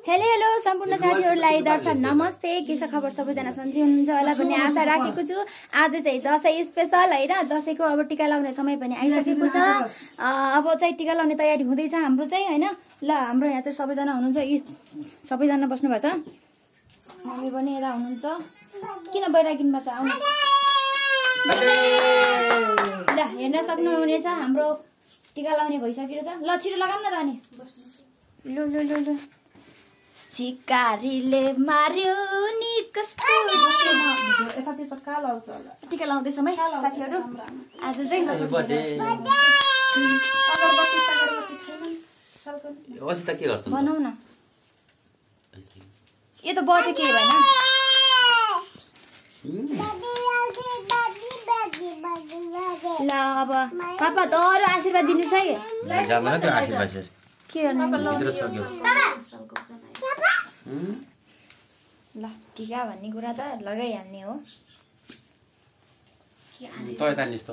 Hello hello सम्पूर्ण साथीहरूलाई दर्शन नमस्ते। के छ खबर? सबैजना सन्चै हुनुहुन्छ होला भन्ने आशा राखेको छु। आज चाहिँ दशैं स्पेशल हैन, दशैंको अब टिका लाउने समय पनि आइसकेको छ। अब चाहिँ टिका लाउने तयारी हुँदैछ हाम्रो चाहिँ हैन। ल हाम्रो यहाँ चाहिँ सबैजना हुनुहुन्छ, सबैजना बस्नु भएको छ। मम्मी पनि यता हुनुहुन्छ। किन बैरागिन भएको छ? आउनु ल हेर्न सक्नुहुनेछ, हाम्रो टिका लाउने भइसकेको छ। ल छिटो लगाउँ न रानी। लु लु लु लु चिकारीले मार्यो नि कस्तो यतातिर त कालो आउँछ होला। टिका लाउँदै समय साथीहरु आज चाहिँ बर्थडे अगरबत्ती सगरबत्ती छैन सल्कन ओसी त के गर्छन् बनाउ न। यो त बजे के भएन। ल अब पापा त अरु आशीर्वाद दिनु छ है। जान्न त्यो आशीर्वाद के गर्ने? भित्र सक्यो ल टिका भन्ने कुरा त लगाइहाल्ने हो। तय तानिस् त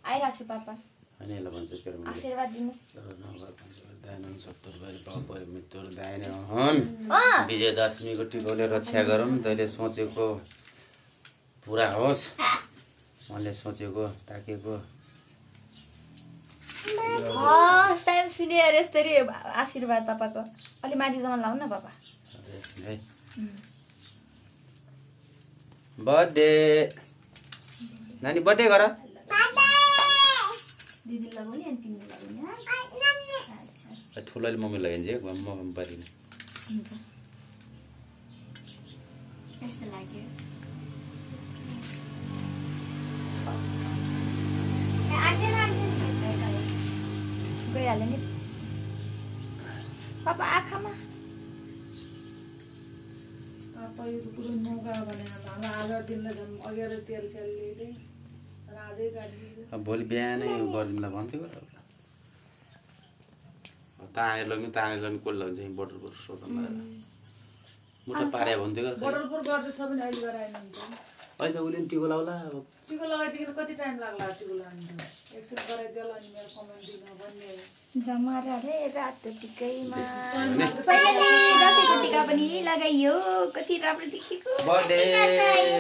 आइराछ पापा हैन ल भन्छ के र आशीर्वाद दिनुस्। दायन सत्तर भएर बाबु मित्र दायन हन विजय दशमीको टिकाले रक्षा गरौँ। तैले सोचेको पुरा होस्, मैले सोचेको ताकेको टाइम सुने यस्तरी आशीर्वाद पापाको। अलि माथि जमा लाउनु न पापा। बर्थडे नानी बर्थडे गर। दिदी लगाउने अनि तिमीले लगाउने। अच्छा ठुलोले मम्मी लगाइन्छ म पर्दैन। हुन्छ यस्तो लाग्यो। गइहाल्यो नि पापा आँखामा। भोलि बिहानै गरिदिउँला भन्थ्यो ताँगेर लग्ने को लग्छ बोटल बोट सोधौँ मुठा पारे भन्थ्यो अहिले त उसले टिको लाउला। टिको लगाइदिनु कति टाइम लाग्ला? टिको लगाउनु एकछिन गराइदेला अनि मेरो कमेन्ट दिनु भन्ने जमारा रे रातो टिकैमा पहिले दशैंको टिका पनि लगाइयो। कति राम्रो देखेको। बर्थडे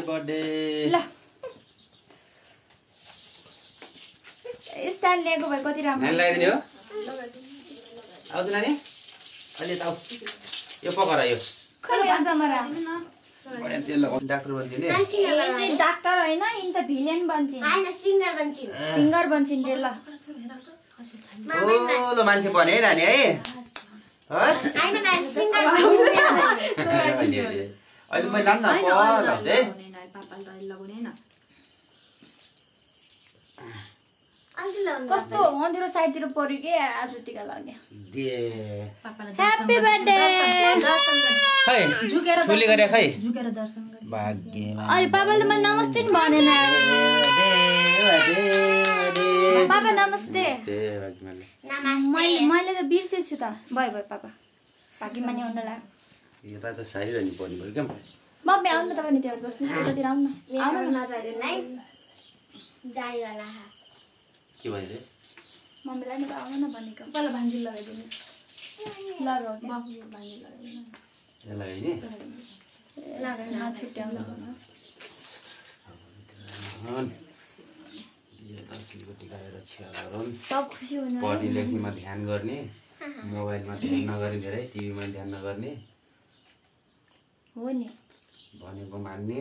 बर्थडे ल स्ट्यान्ड ल्याएको भए कति राम्रो नानी लगाइदिने हो। आउँछ नानी अहिले त आऊ यो पकर यो खै जमारा डाक्टर बन्छन् नि। डाक्टर होइन यिनी त भिलेन बन्छन् हैन सिंगर बन्छन्। सिंगर बन्छन् रे। ल ठुलो मान्छे बने है नानी है। हैन नानी सिंगर अहिले मैले लान्न है कस्तो अँध्यारो साइडतिर पर्यो के आज टिका लाग्ने। Happy birthday. खै ठुली गरे खै झुकेर दर्शन गरे भाग्यमा। अरे पापाले त मलाई नमस्ते नि भनेन। पापा नमस्ते। मैले त बिर्सेछु त। भयो भयो पापा भाग्यमा नि आउनु लाग्यो। यता त साइरहनु पर्ने भयो क्या। मम्मी आउनु त पनि त्यहाँ बस्नु यतातिर आउनु न। आउनु न के भयो रे? मम्मीलाई नि आउनु न भनेको। पहिला भान्जी लगाइदिनुहोस्। लगाउने लगाइने छुट्याउनु सब खुसी हुनु। पढ्ने लेख्नेमा ध्यान गर्ने, मोबाइलमा ध्यान नगर्ने, धेरै टिभीमा ध्यान नगर्ने, हो नि भनेको मान्ने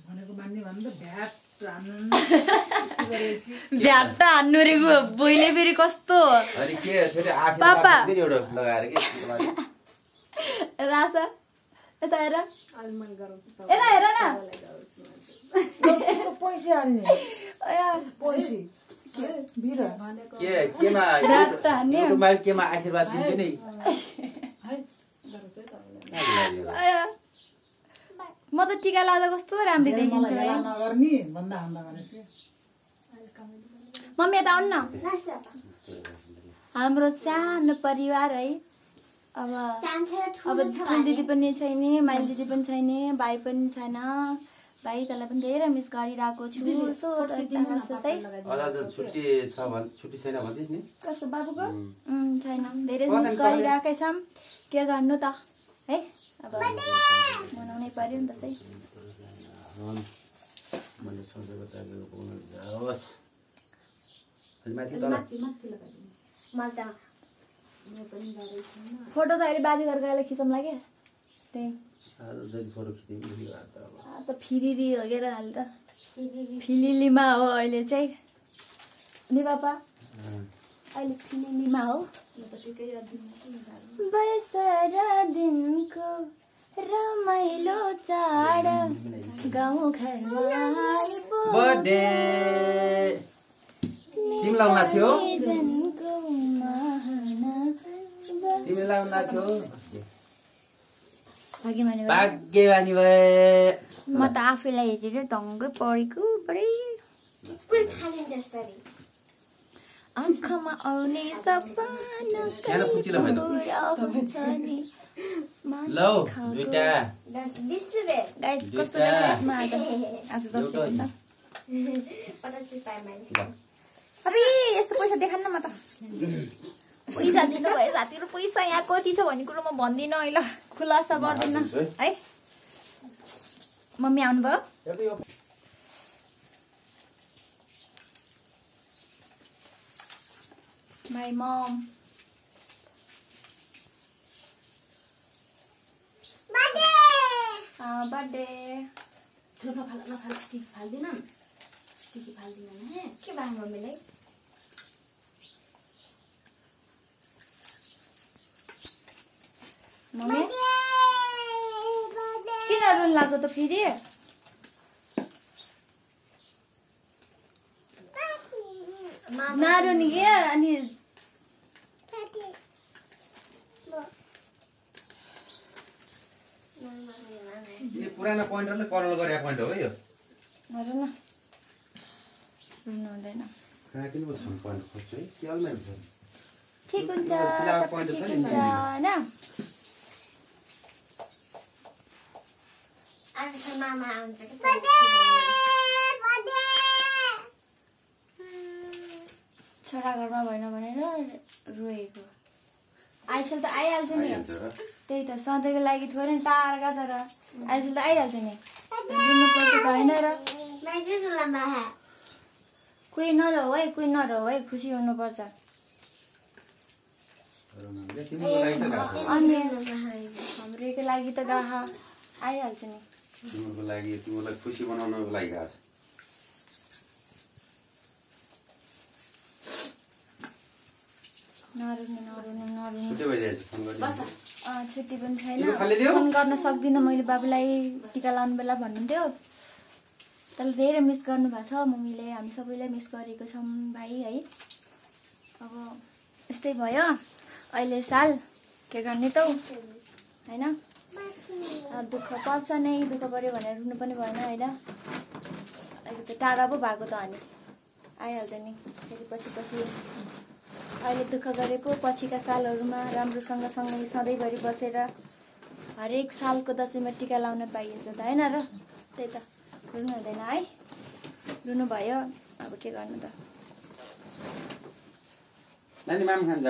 भन्दा भ्याट भ्याट त हान्नु रे बोइले फेरि कस्तो अनि के फेरि पापा एउटा लगाएर के रासा यता हेर यता हेर न पैसा हाल्ने पैसा केमा युट्युबमा केमा आशीर्वाद दिन्छ नि। म त टिका लाउँदा कस्तो राम्रो देखिन्छ। मम्मी यता आउनु न। हाम्रो सानो परिवार है। अब ठुल दिदी पनि छैन, माइल दिदी पनि छैन, भाइ पनि छैन। भाइ तँलाई पनि धेरै मिस गरिरहेको छु। छुट्टी छैन भन्दिस् नि। कसको बाबुको छैन, धेरै मिस गरिरहेकै छौँ। के गर्नु त है अब मनाउनै पर्यो नि त चाहिँ मैले सोचेको त जाओस् माथि तल फोटो त अहिले बाजे घर गएर खिचौँला क्या त्यही जति फोटो खिच्यो त फिरिरी लगेर हाल त फिलिलीमा हो अहिले चाहिँ नि पापा अहिले फिलिलीमा हो बैसरा दिनको रमाइलो चाड गाउँ घरमा बर्थडे तिमीलाई आउन थियो तिमीलाई आउन थियो भाग्यमानी भए म त आफैलाई हेरेर ढङ्गै परेको आँखामा आउने सपना कस्तो अरे यस्तो पैसा देखान्न म त पैसा दिनु भयो साथीहरू पैसा यहाँ कति छ भन्ने कुरो म भन्दिनँ अहिले खुलासा गर्दैन है मम्मी आउनुभयो My mom. Birthday. छोटो नफाल स्टिक फाल्दिनँ स्टिकी फाल्दिनँ है के भयो मम्मीलाई मम्मी किन रुन लाग्यो त फेरि नारुनी के अनि पुरानो पोइन्टरले करल गरे पोइन्ट हो यो गरौँ न रुनु हुँदैन कहाँ किन छ पोइन्ट खोज्छु है केलमै हुन्छ ठिक हुन्छ सबै ठिक हुन्छ हैन आज मामा आउँछ छोरा घरमा भएन भनेर रोएको आइसल त आइहाल्छ नि त्यही त सधैँको लागि थोरै टाढा छ र आइसल त आइहाल्छ नि रुनु पर्छ त होइन र कोही नरहौ है कोही नरहौ है खुसी हुनुपर्छ अनि हाम्रोको लागि त गाहा आइहाल्छ नि तिमीहरूको लागि तिमीलाई खुसी बनाउनको लागि आछ छुट्टी पनि छैन फोन गर्न सक्दिनँ मैले बाबुलाई टिका लाउनु बेला भन्नुहुन्थ्यो तर धेरै मिस गर्नुभएको छ मम्मीले हामी सबैलाई मिस गरेको छौँ भाइ है अब यस्तै भयो अहिले साल के गर्ने त होइन दुःख पर्छ नै दुःख पऱ्यो भनेर रुनु पनि भएन होइन अहिले त टाढा पो भएको त अनि आइहाल्छ नि फेरि पछि अहिले दुःख गरेको पछिका सालहरूमा राम्रोसँग सँगै सधैँभरि बसेर हरेक सालको दसैँमा टिका लाउन पाइन्छ त होइन र त्यही त रुनु हुँदैन है रुनु भयो अब के गर्नु त नानी माम खान्छ